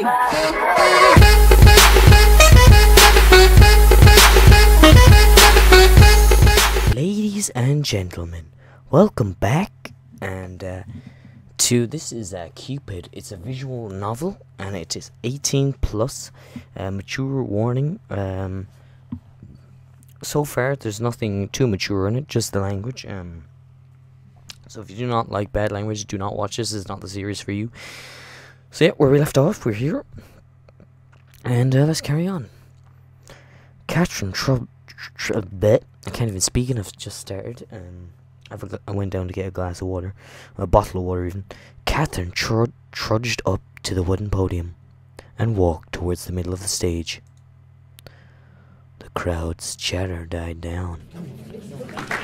Hey! Ladies and gentlemen, welcome back, and this is Cupid. It's a visual novel, and it is 18 plus, mature warning. So far, there's nothing too mature in it, just the language. So if you do not like bad language, do not watch this. It's not the series for you. So yeah, where we left off, we're here, and let's carry on. Catherine bet. I can't even speak, and I've just started. I went down to get a glass of water, a bottle of water even. Catherine trudged up to the wooden podium and walked towards the middle of the stage. The crowd's chatter died down.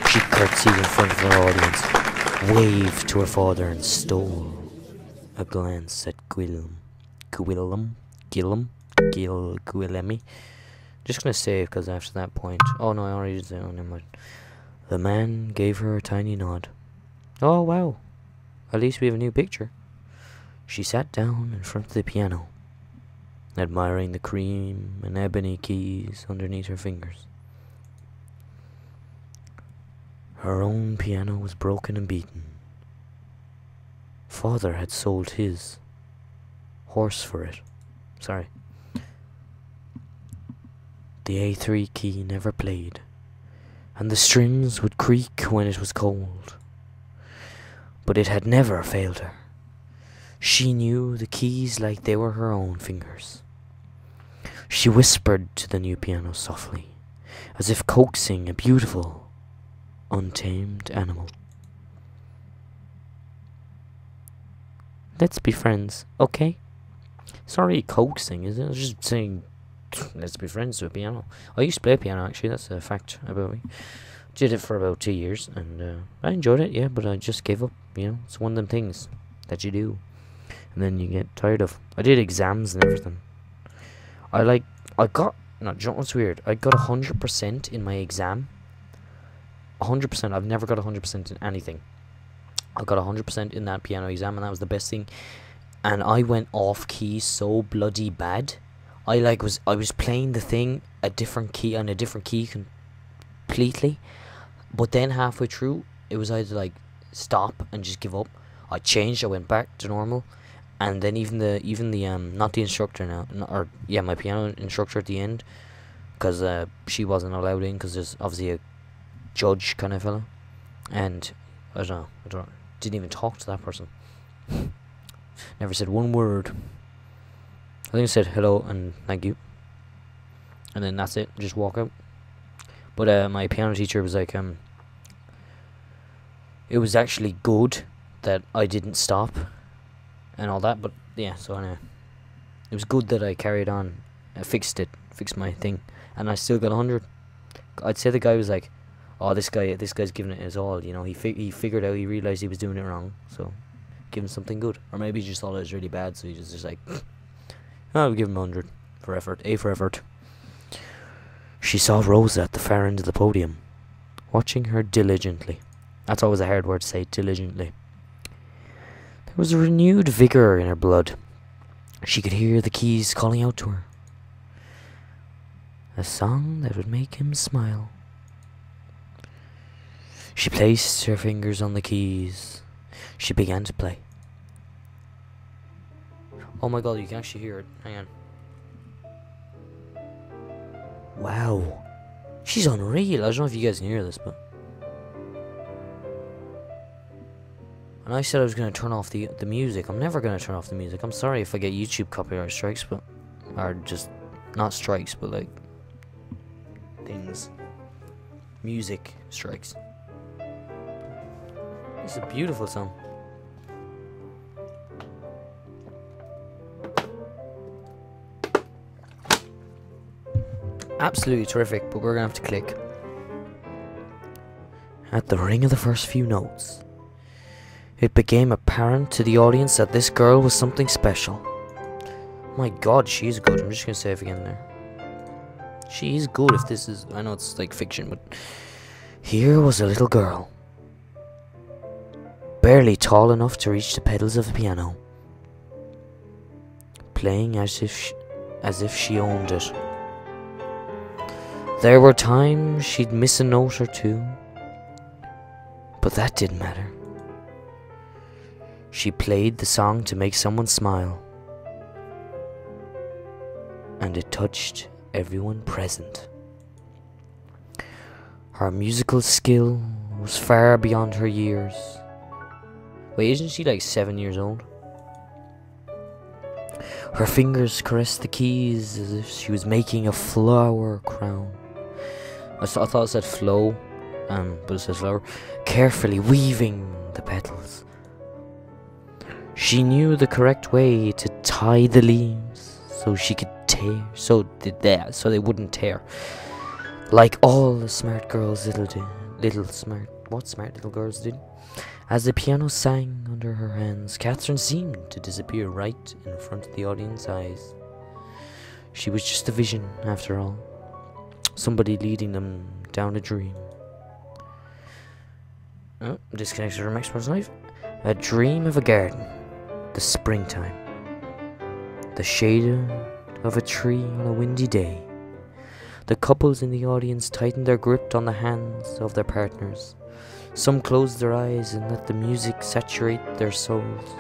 She curtsied in front of her audience, waved to her father, and stole a glance at Gwillem. Just gonna save, because after that point... Oh no, I already did that. Oh, never mind. The man gave her a tiny nod. Oh wow, at least we have a new picture. She sat down in front of the piano, admiring the cream and ebony keys underneath her fingers. Her own piano was broken and beaten. Father had sold his horse for it. Sorry. The A3 key never played, and the strings would creak when it was cold. But it had never failed her. She knew the keys like they were her own fingers. She whispered to the new piano softly, as if coaxing a beautiful, untamed animal. Let's be friends, okay? Sorry, coaxing, is it? I was just saying, let's be friends with a piano. I used to play piano, actually. That's a fact about me. Did it for about 2 years, and I enjoyed it, yeah, but I just gave up. You know, it's one of them things that you do, and then you get tired of. I did exams and everything. No, do you know what's weird? I got 100% in my exam. 100%. I've never got 100% in anything. I got 100% in that piano exam, and that was the best thing. And I went off key so bloody bad. I was playing the thing a different key on a different key completely, but then halfway through it was either like stop and just give up. I changed. I went back to normal, and then even the not the instructor now, my piano instructor at the end, because she wasn't allowed in because there's obviously a judge kind of fella, and I don't know, didn't even talk to that person. Never said one word. I think I said hello and thank you, and then that's it. Just walk out. But my piano teacher was like, it was actually good that I didn't stop and all that. But yeah, so anyway, it was good that I carried on. I fixed my thing, and I still got 100. I'd say the guy was like, oh, this guy's giving it his all. You know, he figured out, he realized he was doing it wrong, so give him something good. Or maybe he just thought it was really bad, so he just like, I'll give him 100 for effort. A for effort. She saw Rosa at the far end of the podium, watching her diligently. That's always a hard word to say, diligently. There was a renewed vigor in her blood. She could hear the keys calling out to her. A song that would make him smile. She placed her fingers on the keys. She began to play. Oh my god, you can actually hear it. Hang on. Wow. She's unreal. I don't know if you guys can hear this, but... And I said I was going to turn off the music. I'm never going to turn off the music. I'm sorry if I get YouTube copyright strikes, but... Or just... Not strikes, but like... Things. Music strikes. It's a beautiful song. Absolutely terrific, but we're gonna have to click. At the ring of the first few notes, it became apparent to the audience that this girl was something special. My god, she's good. I'm just gonna save again there. She is good if this is... I know it's like fiction, but... Here was a little girl, barely tall enough to reach the pedals of the piano, playing as if she owned it. There were times she'd miss a note or two, but that didn't matter. She played the song to make someone smile, and it touched everyone present. Her musical skill was far beyond her years. Wait, isn't she like 7 years old? Her fingers caressed the keys as if she was making a flower crown. I thought it said flow, but it says flower. Carefully weaving the petals. She knew the correct way to tie the leaves so she could tear, so they wouldn't tear. Like all the smart girls smart little girls did. As the piano sang under her hands, Catherine seemed to disappear right in front of the audience's eyes. She was just a vision, after all. Somebody leading them down a dream. Oh, disconnected from expert's life. A dream of a garden. The springtime. The shade of a tree on a windy day. The couples in the audience tightened their grip on the hands of their partners. Some closed their eyes and let the music saturate their souls.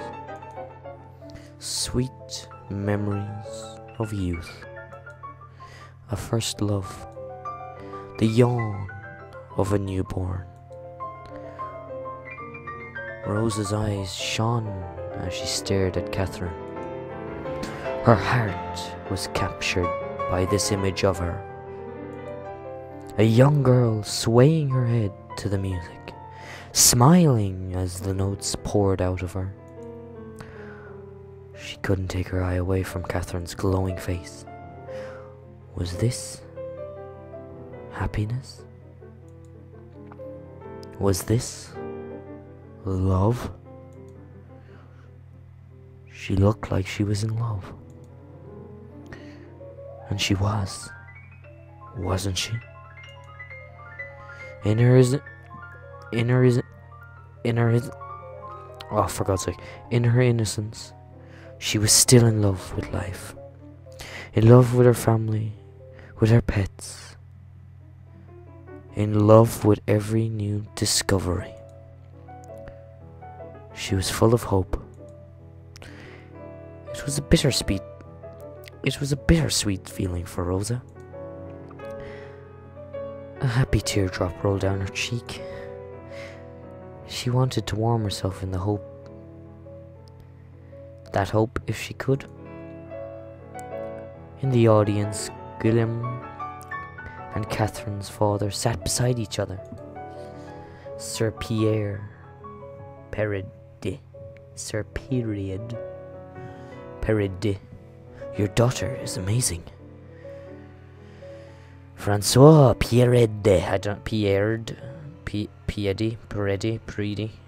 Sweet memories of youth. A first love. The yawn of a newborn. Rosa's eyes shone as she stared at Catherine. Her heart was captured by this image of her. A young girl swaying her head to the music, smiling as the notes poured out of her. She couldn't take her eye away from Catherine's glowing face. Was this happiness? Was this love? She looked like she was in love. And she was, wasn't she? Oh, for God's sake. In her innocence, she was still in love with life. In love with her family, with her pets. In love with every new discovery. She was full of hope. It was a bittersweet feeling for Rosa. A happy teardrop rolled down her cheek. She wanted to warm herself in the hope. That hope, if she could. In the audience, Guillaume and Catherine's father sat beside each other. Sir Pierre Perede. Sir Period Perede. Your daughter is amazing. Francois Pierede. I don't Perede. I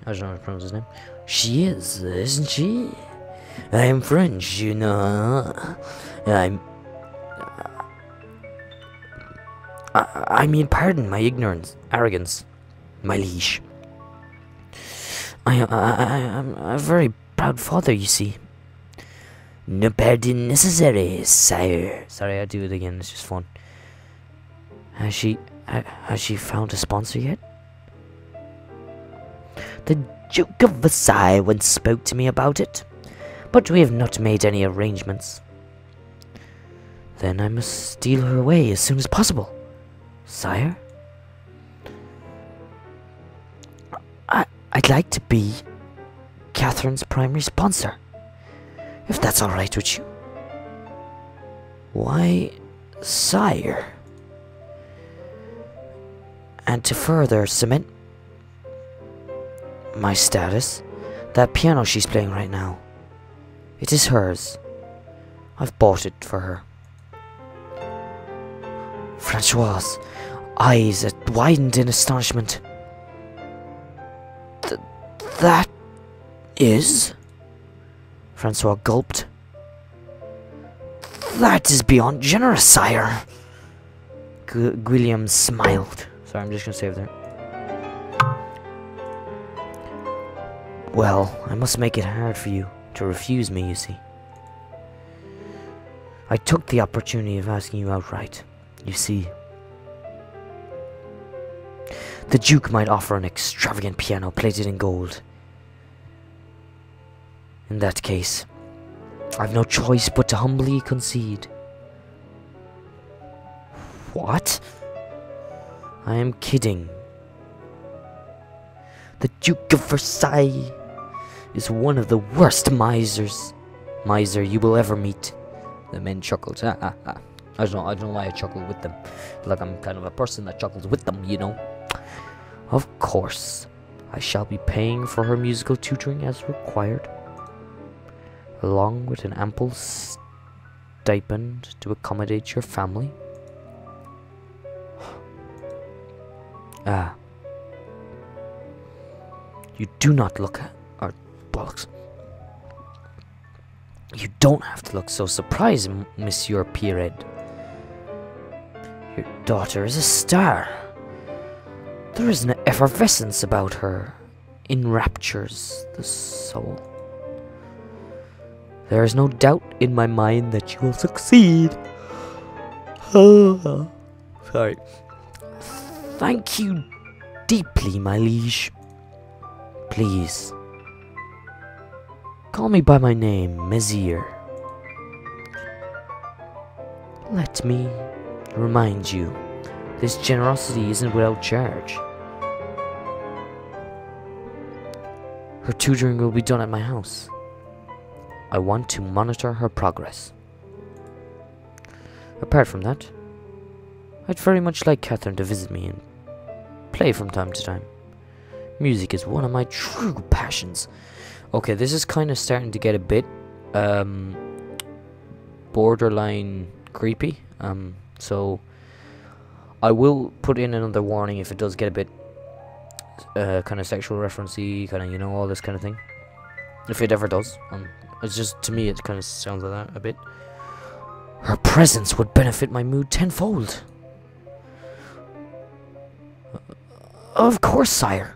don't know how to pronounce his name. She is, isn't she? I'm French, you know. I mean, pardon my ignorance, arrogance, my liege. I'm a very proud father, you see. No pardon necessary, sire. Sorry, I do it again. It's just fun. Has she found a sponsor yet? The Duke of Versailles once spoke to me about it, but we have not made any arrangements. Then I must steal her away as soon as possible, sire. I'd like to be Catherine's primary sponsor, if that's all right with you. Why, sire? And to further cement my status, that piano she's playing right now, it is hers. I've bought it for her. Francois' eyes widened in astonishment. That is... Francois gulped. That is beyond generous, sire. Guillaume smiled. Sorry, I'm just gonna save there. Well, I must make it hard for you to refuse me, you see. I took the opportunity of asking you outright. You see, the Duke might offer an extravagant piano plated in gold. In that case, I've no choice but to humbly concede. What? I am kidding. The Duke of Versailles is one of the worst miser you will ever meet. The men chuckled. I don't know why I chuckled with them. Like I'm kind of a person that chuckles with them, you know. Of course, I shall be paying for her musical tutoring as required, along with an ample stipend to accommodate your family. You do not look at our bollocks. You don't have to look so surprised, Monsieur Pierret. Your daughter is a star. There is an effervescence about her, enraptures the soul. There is no doubt in my mind that you will succeed. Sorry. Thank you deeply, my liege. Please, call me by my name, Messire. Let me remind you, this generosity isn't without charge. Her tutoring will be done at my house. I want to monitor her progress. Apart from that, I'd very much like Catherine to visit me and play from time to time. Music is one of my true passions. Okay, this is kind of starting to get a bit borderline creepy. So I will put in another warning if it does get a bit kind of sexual referencey, kind of, you know, all this kind of thing. If it ever does. It's just, to me, it kind of sounds like that a bit. Her presence would benefit my mood tenfold. Of course, sire.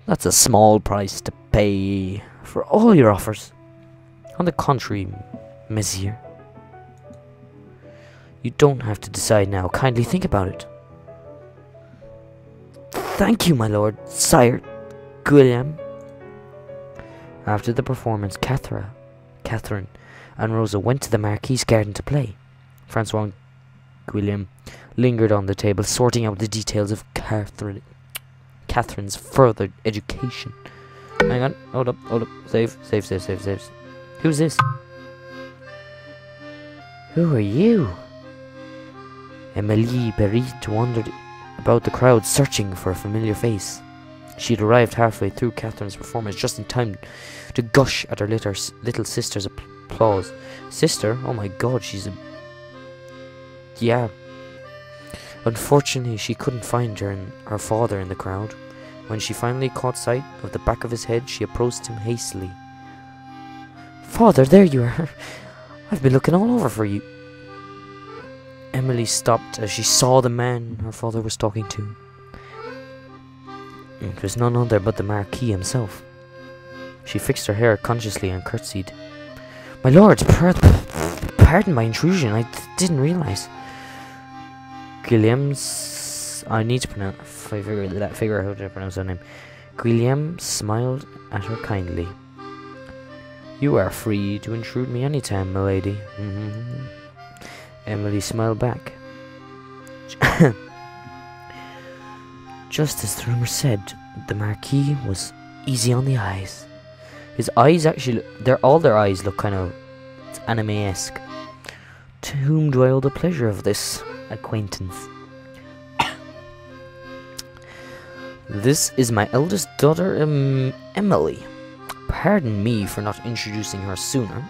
That's a small price to pay for all your offers. On the contrary, Messire, you don't have to decide now. Kindly think about it. Thank you, my lord, sire, Guillaume. After the performance, Catherine and Rosa went to the Marquis's garden to play. Francois and Guillaume lingered on the table, sorting out the details of Catherine's further education. Hang on, hold up, save. Who's this? Who are you? Emilie Berit wandered about the crowd, searching for a familiar face. She had arrived halfway through Catherine's performance, just in time to gush at her little sister's applause. Sister? Oh my god, she's a... Yeah. Unfortunately, she couldn't find her father in the crowd. When she finally caught sight of the back of his head, she approached him hastily. Father, there you are. I've been looking all over for you. Emily stopped as she saw the man her father was talking to. It was none other but the Marquis himself. She fixed her hair consciously and curtsied. My lord, pardon my intrusion. I didn't realize. Guillaume's... I need to figure out how to pronounce her name. Guillaume smiled at her kindly. You are free to intrude me anytime, milady. Emily smiled back. Just as the rumor said, the Marquis was easy on the eyes. His eyes actually, all their eyes look kind of anime-esque. To whom do I owe the pleasure of this acquaintance? This is my eldest daughter, Emily. Pardon me for not introducing her sooner.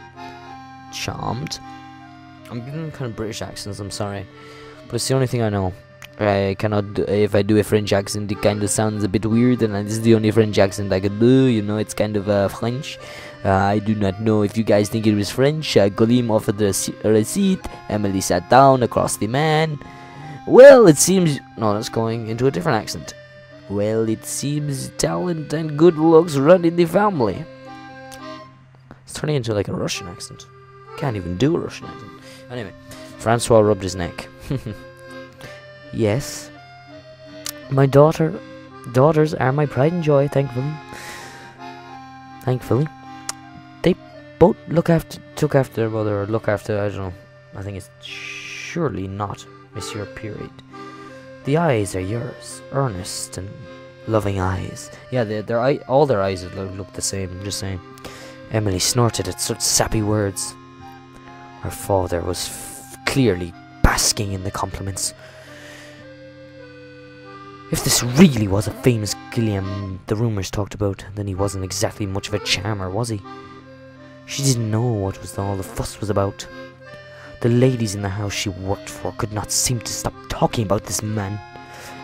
Charmed. I'm doing kind of British accents, I'm sorry. But it's the only thing I know. I cannot do, if I do a French accent, it kind of sounds a bit weird, and this is the only French accent I can do, you know, it's kind of French. I do not know if you guys think it was French. Golim offered the receipt, Emily sat down across the man. Well, it seems... No, that's going into a different accent. Well, it seems talent and good looks run in the family. It's turning into like a Russian accent. Can't even do a Russian accent. Anyway, Francois rubbed his neck. Yes. My daughters are my pride and joy, thankfully. They both took after their mother, or look after, I don't know. I think it's surely not Monsieur Period. The eyes are yours, earnest and loving eyes. Yeah, all their eyes look the same, I'm just saying. Emily snorted at such sappy words. Her father was clearly basking in the compliments. If this really was a famous Gilliam the rumours talked about, then he wasn't exactly much of a charmer, was he? She didn't know what all the fuss was about. The ladies in the house she worked for could not seem to stop talking about this man.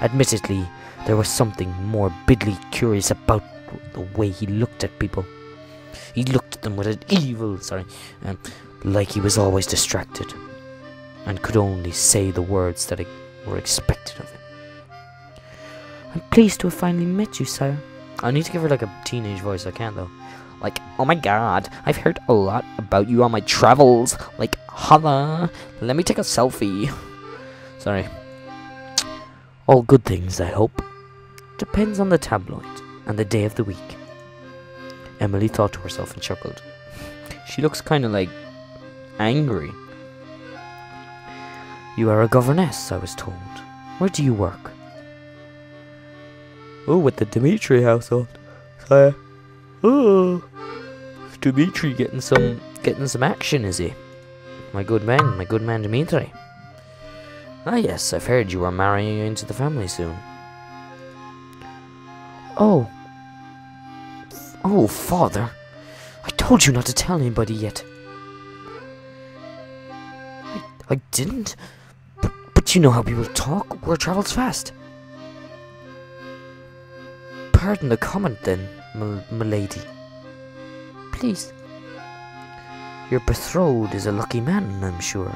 Admittedly, there was something morbidly curious about the way he looked at people. He looked at them with an evil, like he was always distracted, and could only say the words that were expected of him. I'm pleased to have finally met you, sire. I need to give her like a teenage voice, I can't though. Like, oh my god, I've heard a lot about you on my travels. Like, holla, let me take a selfie. Sorry. All good things, I hope. Depends on the tabloid and the day of the week. Emily thought to herself and chuckled. She looks kind of like angry. You are a governess, I was told. Where do you work? Oh, with the Dimitri household. Sire. Oh, Dimitri getting some action, is he? My good man Dimitri. Ah yes, I've heard you are marrying into the family soon. Oh, father, I told you not to tell anybody yet. I didn't, but you know how people talk. Word travels fast. Pardon the comment then, m'lady. Please. Your betrothed is a lucky man, I'm sure.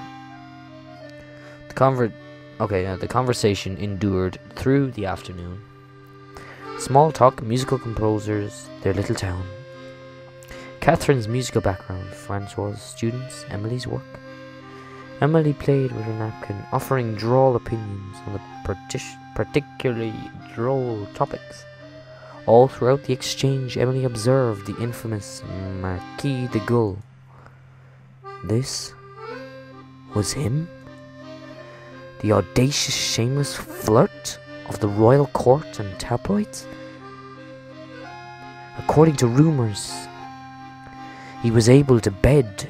The conversation endured through the afternoon. Small talk, musical composers, their little town. Catherine's musical background, Francois' students, Emily's work. Emily played with her napkin, offering droll opinions on the particularly droll topics. All throughout the exchange, Emily observed the infamous Marquis de Gull. This was him? The audacious, shameless flirt of the royal court and tabloids? According to rumours, he was able to bed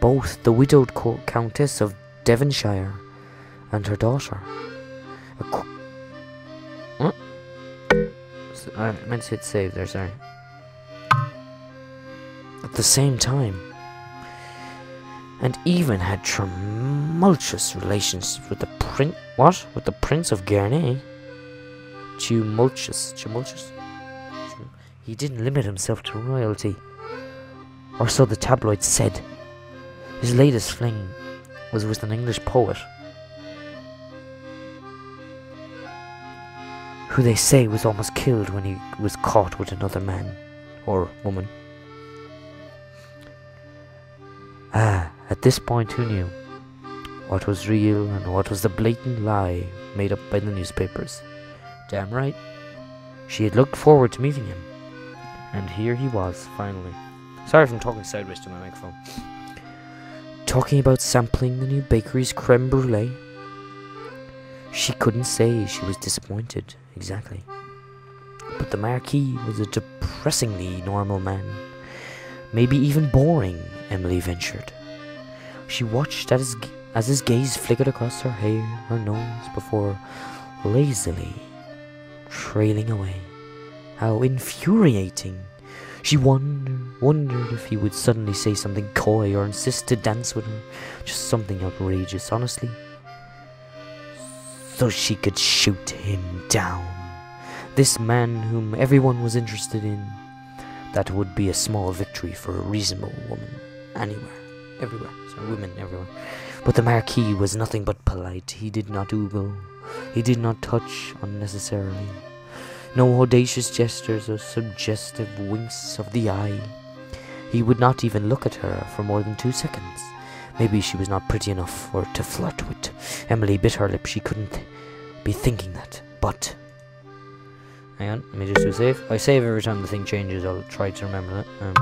both the widowed Countess of Devonshire and her daughter. I meant to hit save there, sorry. At the same time, and even had tumultuous relations with the Prince. What? With the Prince of Guernsey? Tumultuous. He didn't limit himself to royalty, or so the tabloids said. His latest fling was with an English poet, who they say was almost killed when he was caught with another man, or woman. At this point, who knew what was real and what was the blatant lie made up by the newspapers? Damn right. She had looked forward to meeting him, and here he was, finally. Sorry if I'm talking sideways to my microphone. Talking about sampling the new bakery's creme brulee. She couldn't say she was disappointed, exactly. But the Marquis was a depressingly normal man. Maybe even boring, Emily ventured. She watched as his gaze flickered across her hair, her nose, before lazily trailing away. How infuriating! She wondered if he would suddenly say something coy or insist to dance with her. Just something outrageous, honestly. So she could shoot him down. This man whom everyone was interested in. That would be a small victory for a reasonable woman. Everywhere. Sorry, women everywhere. But the Marquis was nothing but polite. He did not oogle. He did not touch unnecessarily. No audacious gestures or suggestive winks of the eye. He would not even look at her for more than 2 seconds. Maybe she was not pretty enough for to flirt with. Emily bit her lip. She couldn't be thinking that. But... hang on, let me just do save. I save every time the thing changes. I'll try to remember that.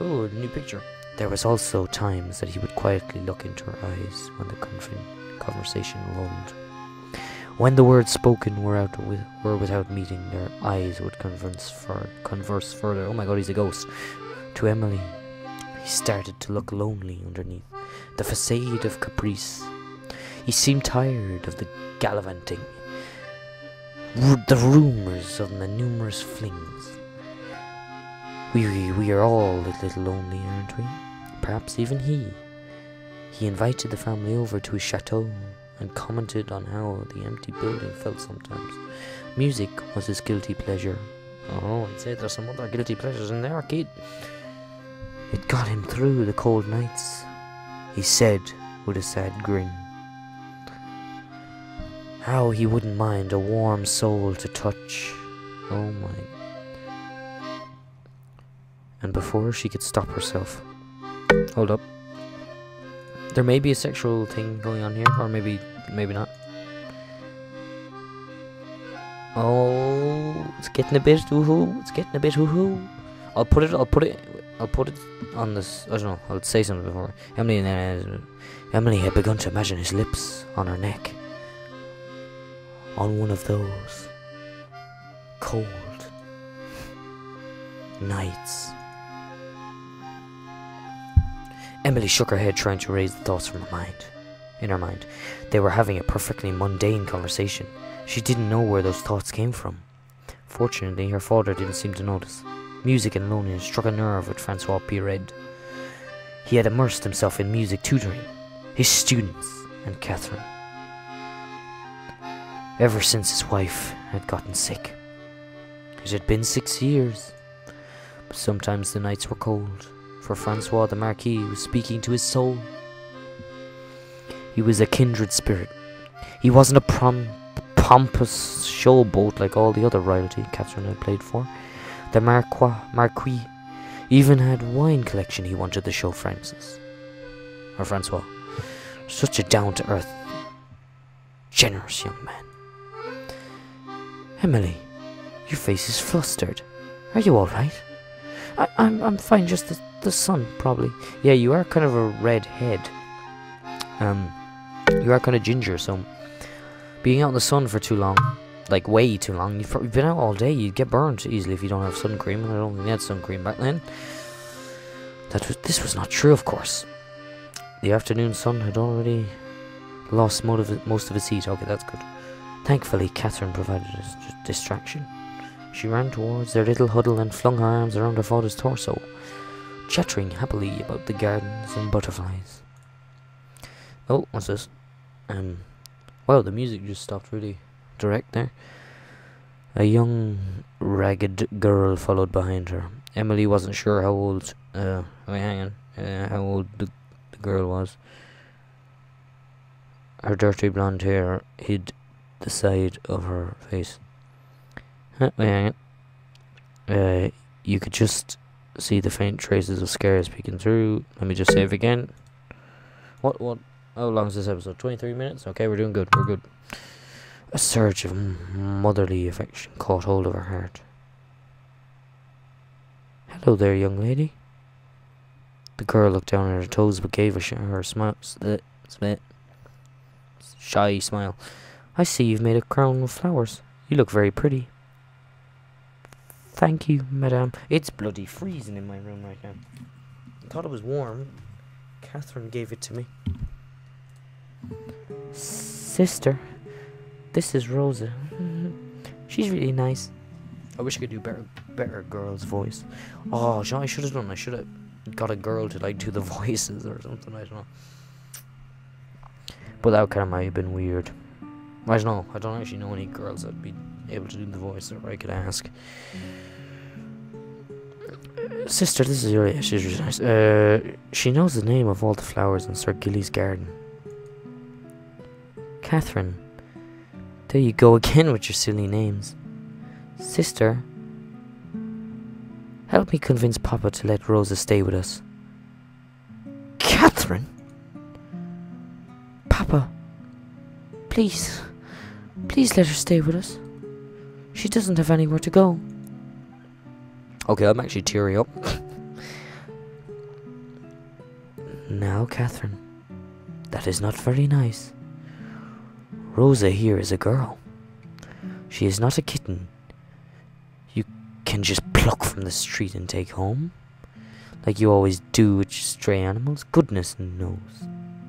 Oh, new picture. There was also times that he would quietly look into her eyes when the conversation rolled. When the words spoken were without meeting, their eyes would converse further. Oh my god, he's a ghost. To Emily, he started to look lonely underneath the facade of caprice. He seemed tired of the gallivanting, the rumours of the numerous flings. We are all a little lonely, aren't we? Perhaps even he. He invited the family over to his chateau and commented on how the empty building felt sometimes. Music was his guilty pleasure. Oh, I'd say there's some other guilty pleasures in there, kid. It got him through the cold nights, he said with a sad grin. How he wouldn't mind a warm soul to touch. Oh my. And before she could stop herself... hold up. There may be a sexual thing going on here, or maybe not. Oh, it's getting a bit hoo-hoo. It's getting a bit hoo-hoo. I'll put it on this. I don't know. I'll say something before. Emily had begun to imagine his lips on her neck, on one of those cold nights. Emily shook her head, trying to erase the thoughts from her mind. In her mind, they were having a perfectly mundane conversation. She didn't know where those thoughts came from. Fortunately, her father didn't seem to notice. Music and loneliness struck a nerve with Francois Pirred. He had immersed himself in music tutoring, his students, and Catherine. Ever since his wife had gotten sick. It had been 6 years, but sometimes the nights were cold. For Francois the Marquis was speaking to his soul. He was a kindred spirit. He wasn't a pompous showboat like all the other royalty Catherine had played for. The Marquis even had a wine collection he wanted to show Francois. Such a down-to-earth, generous young man. Emily, your face is flustered. Are you alright? I'm fine, just the sun, probably. Yeah, you are kind of a red head. You are kind of ginger, so being out in the sun for too long, like way too long, you've been out all day, you'd get burned easily if you don't have sun cream, and I don't think they had sun cream back then. This was not true, of course. The afternoon sun had already lost most of its heat. Okay, that's good. Thankfully, Catherine provided a distraction. She ran towards their little huddle and flung her arms around her father's torso, chattering happily about the gardens and butterflies. Oh, what's this? Wow, the music just stopped really direct there. A young, ragged girl followed behind her. Emily wasn't sure how old, how old the girl was. Her dirty blonde hair hid the side of her face. You could just see the faint traces of scars peeking through. Let me just save again. What? How long is this episode? 23 minutes? Okay, we're doing good. We're good. A surge of motherly affection caught hold of her heart. Hello there, young lady. The girl looked down at her toes but gave her a smile. Shy smile. I see you've made a crown of flowers. You look very pretty. Thank you, madame. It's bloody freezing in my room right now. I thought it was warm. Catherine gave it to me. Sister, this is Rosa. She's really nice. I wish I could do better girl's voice. Oh, I should have done. I should have got a girl to like do the voices or something. I don't know. But that kind of might have been weird. I don't know. I don't actually know any girls that'd be able to do the voice, or I could ask. Sister, this is your... Yeah, she's really nice. She knows the name of all the flowers in Sir Gilly's garden. Catherine, there you go again with your silly names. Sister. Help me convince Papa to let Rosa stay with us. Catherine? Papa, please. Please let her stay with us. She doesn't have anywhere to go. Okay, I'm actually tearing up. Now, Catherine, that is not very nice. Rosa here is a girl. She is not a kitten you can just pluck from the street and take home, like you always do with stray animals. Goodness knows,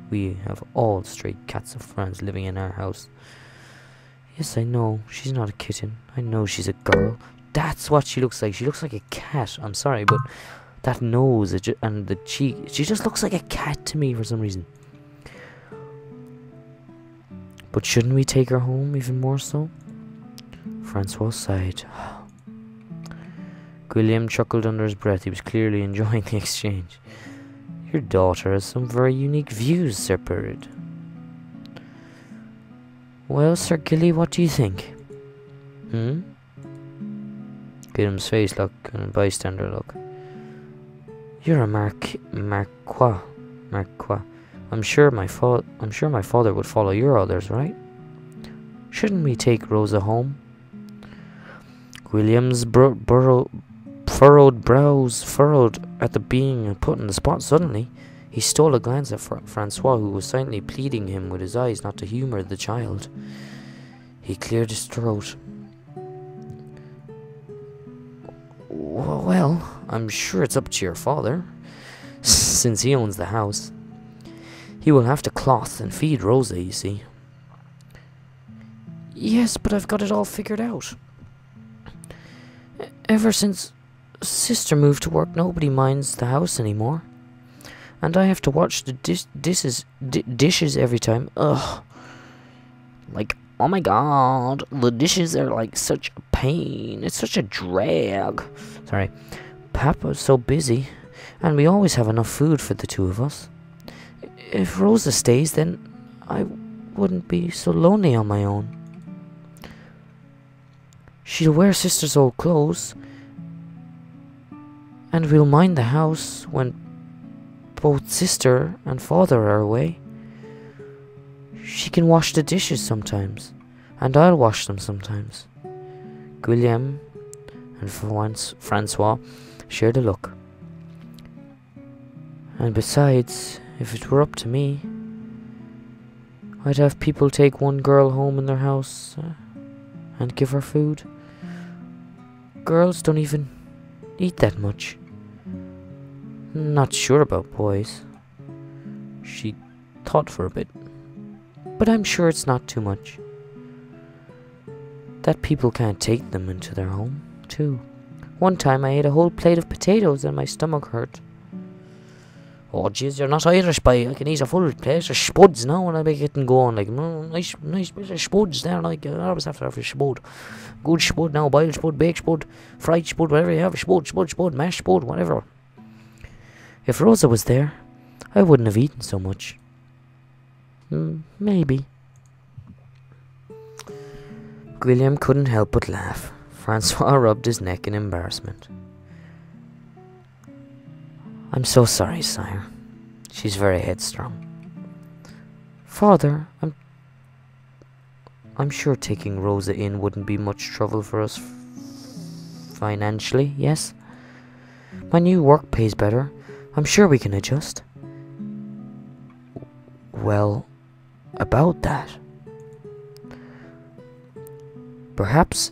we have all stray cats of France living in our house. Yes, I know, she's not a kitten. I know she's a girl. That's what she looks like. She looks like a cat. I'm sorry, but that nose and the cheek, she just looks like a cat to me for some reason. But shouldn't we take her home even more so? Francois sighed. Guillaume chuckled under his breath. He was clearly enjoying the exchange. Your daughter has some very unique views, Sir Bird. Well, Sir Gilly, what do you think? Guillaume's face look and a bystander look. You're a Marquis. I'm sure my father would follow your orders, right? Shouldn't we take Rosa home? William's furrowed brows furrowed at the being put on the spot suddenly. He stole a glance at Francois, who was silently pleading him with his eyes not to humour the child. He cleared his throat. Well, I'm sure it's up to your father, since he owns the house. He will have to cloth and feed Rosa, you see. Yes, but I've got it all figured out. Ever since Sister moved to work, nobody minds the house anymore. And I have to watch the dishes every time. Ugh. Like, oh my god, the dishes are like such a pain. It's such a drag. Sorry. Papa's so busy, and we always have enough food for the two of us. If Rosa stays, then I wouldn't be so lonely on my own. She'll wear Sister's old clothes, and we'll mind the house when both Sister and Father are away. She can wash the dishes sometimes, and I'll wash them sometimes. Guillaume and Francois shared a look. And besides, if it were up to me, I'd have people take one girl home in their house and give her food. Girls don't even eat that much. Not sure about boys. She thought for a bit. But I'm sure it's not too much. That people can't take them into their home, too. One time I ate a whole plate of potatoes and my stomach hurt. Oh jeez, you're not Irish, boy. I can eat a full plate of spuds now and I'll be getting going. Like, nice bit of spuds there. Like, I always have to have a spud. Good spud now, boiled spud, baked spud, fried spud, whatever you have. Spud, mashed spud, whatever. If Rosa was there, I wouldn't have eaten so much. Maybe. Guillaume couldn't help but laugh. Francois rubbed his neck in embarrassment. I'm so sorry, sire. She's very headstrong. Father, I'm sure taking Rosa in wouldn't be much trouble for us financially, yes? My new work pays better. I'm sure we can adjust. Well, about that. Perhaps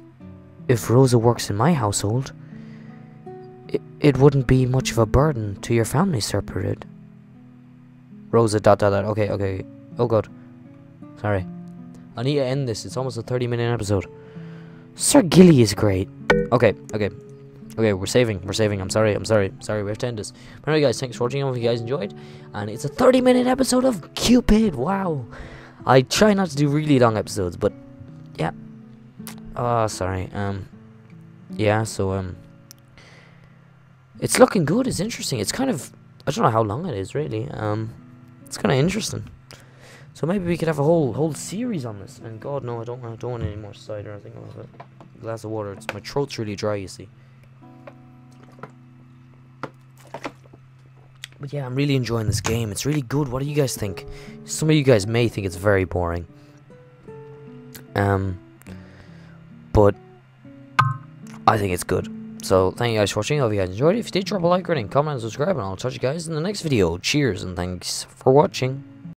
if Rosa works in my household, it wouldn't be much of a burden to your family, Sir Perid. Rosa ... Okay. Oh god. Sorry. I need to end this. It's almost a 30-minute episode. Sir Gilly is great. Okay, we're saving. I'm sorry, we have to end this. But anyway, guys, thanks for watching. I hope you guys enjoyed. And it's a 30-minute episode of Cupid. Wow. I try not to do really long episodes, but yeah. Sorry. Yeah, so, it's looking good. It's interesting. It's kind of, I don't know how long it is, really. It's kind of interesting. So maybe we could have a whole series on this. And God, no, I don't want any more cider. I think I'll have a glass of water. My throat's really dry, you see. But yeah, I'm really enjoying this game. It's really good. What do you guys think? Some of you guys may think it's very boring. But I think it's good. So, thank you guys for watching. I hope you guys enjoyed it. If you did, drop a like, rating, comment, and subscribe, and I'll touch you guys in the next video. Cheers, and thanks for watching.